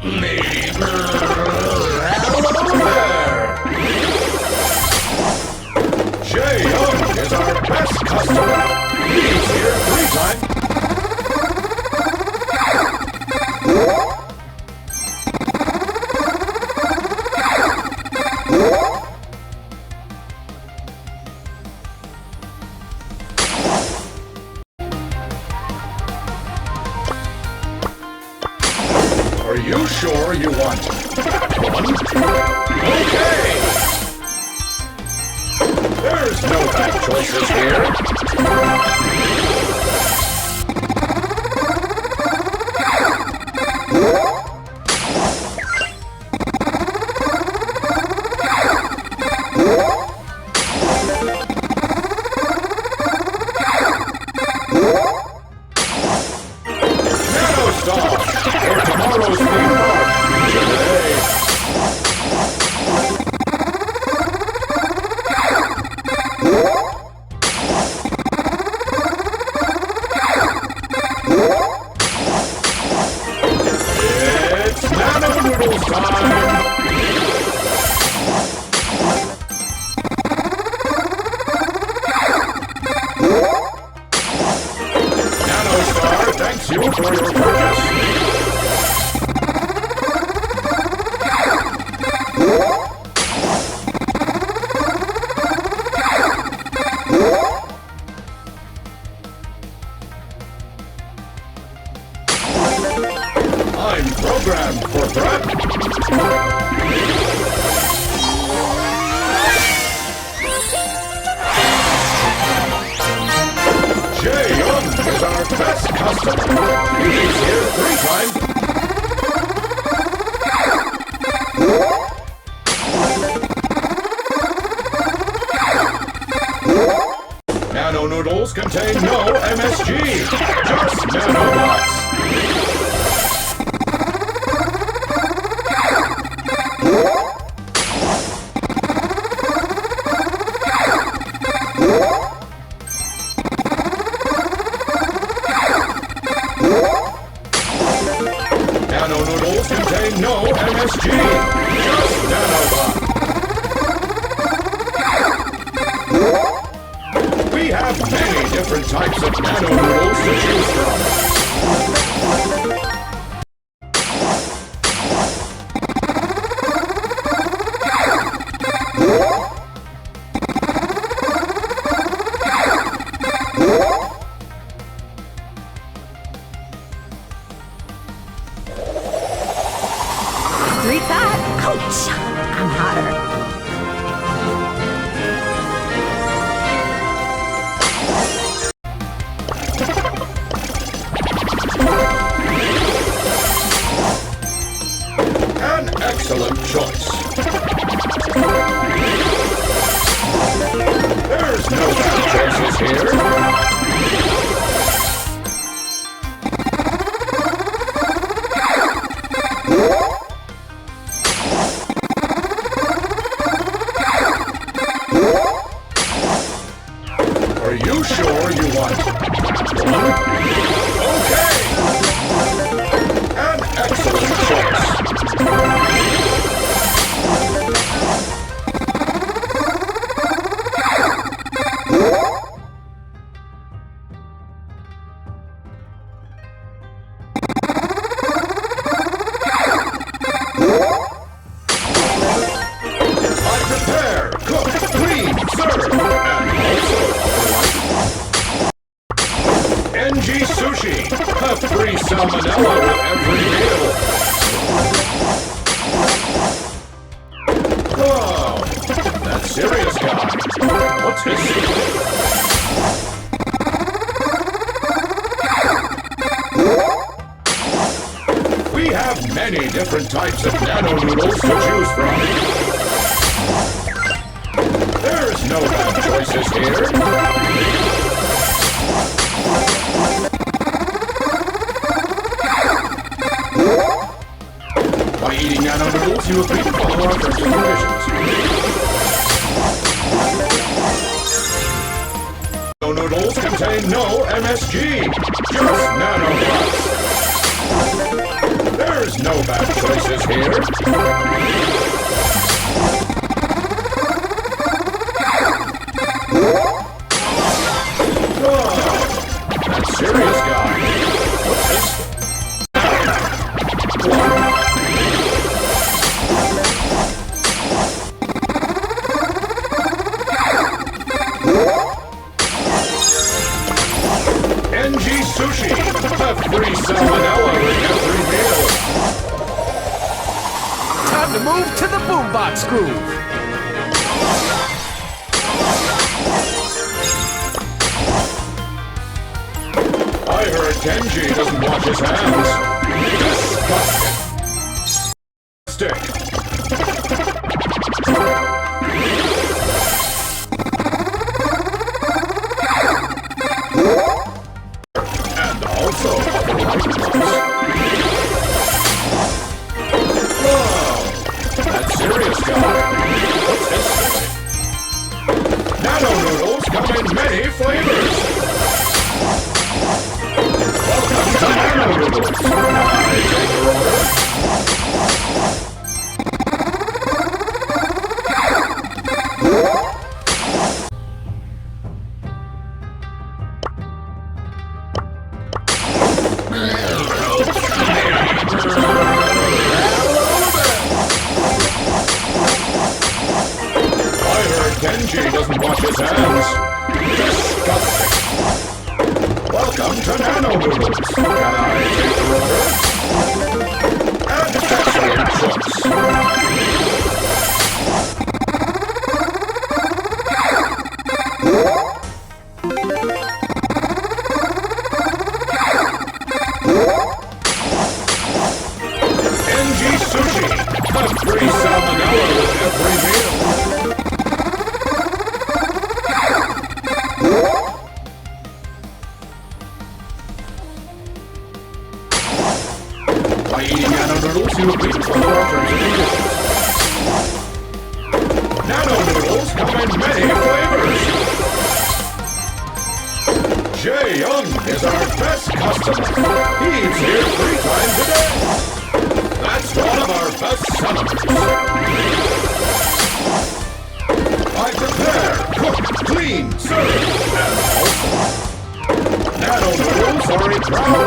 Hello there! Jay Young is our best customer. He's here 3 times. Are you sure you want one? Okay! There's no bad choices here. Nano Star for tomorrow's theme park today. It's Nano Noodles time! Nano Star thanks you for your purchase. I'm programmed for threat. Jay Young is our best customer. He's here 3 times. Nano noodles contain no MSG, just nanobots. Nano noodles contain no MSG, just nanobots. We have many different types of nano noodles to choose from. Street's hot. Ouch! I'm hotter. An excellent choice. There's no bad choices here. Are you sure you want one? Okay! An excellent choice. I prepare, cook, clean, serve, and also offer life. NG Sushi, a free salmonella with every meal. Whoa, that serious guy, what's his secret? We have many different types of nano noodles to choose from. There's no bad choices here. By eating nano noodles, you agree to follow our terms and conditions. Nano noodles contain no MSG, just nanobots. There's There's no bad choices here. Whoa, that serious guy. What's this? NG Sushi. Have free salmonella with every meal. Time to move to the boombox groove. I heard Kenji doesn't wash his hands. Disgusting. Stick. And also other items. Whoa! That serious guy. What's this? Nano noodles come in many flavors. Welcome to Nano noodles. I take your order. I heard Kenji doesn't wash his hands. Disgusting. Welcome to Nano Noodles. Can I take your order? And excellent choice. NG Sushi. Have free salmonella with every meal. By eating Nano Noodles, you agree to follow our terms and conditions. Nano Noodles come in many flavors. Jae Young is our best customer. He eats here 3 times a day. That's one of our best sellers. I prepare, cook, clean, serve, and also. Nano Noodles are a proud